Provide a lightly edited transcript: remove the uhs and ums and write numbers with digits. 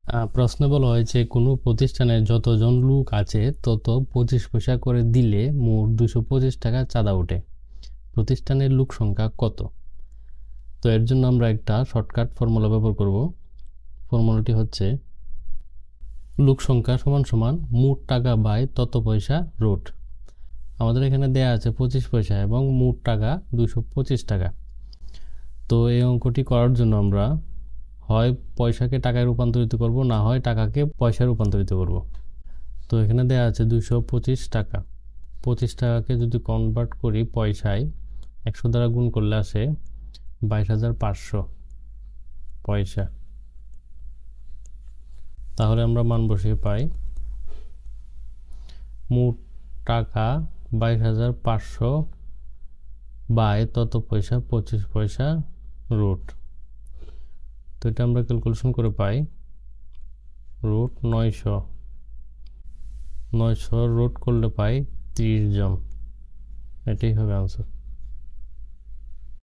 প্রশ্নে বলা হয়েছে কোনো প্রতিষ্ঠানে যতজন লোক আছে তত 25 পয়সা করে দিলে মোট 225 টাকা চাঁদা ওঠে। প্রতিষ্ঠানের লোক সংখ্যা কত? তো এর জন্য আমরা একটা শর্টকাট ফর্মুলা ব্যবহার করব। ফর্মুলাটি হচ্ছে লোক সংখ্যা সমান সমান মোট টাকা বাই তত পয়সা রুট। আমাদের এখানে দেয়া আছে 25 পয়সা এবং মোট টাকা 225 টাকা। তো এই অঙ্কটি করার জন্য আমরা হয় পয়সাকে টাকায় রূপান্তরিত করব, না হয় টাকাকে পয়সায় রূপান্তরিত করব। তো এখানে দেয়া আছে 225 টাকা। 25 টাকাকে যদি কনভার্ট করি পয়সায় 100 দ্বারা গুণ করলে আসে 22,500 পয়সা। তাহলে আমরা মান বসিয়ে পাই মোট টাকা 22,500 বাই তত পয়সা 25 পয়সা রুট। তো এটা আমরা ক্যালকুলেশন করে পাই রুট 900 রুট করলে পাই 30 জন। এটাই হবে আনসার।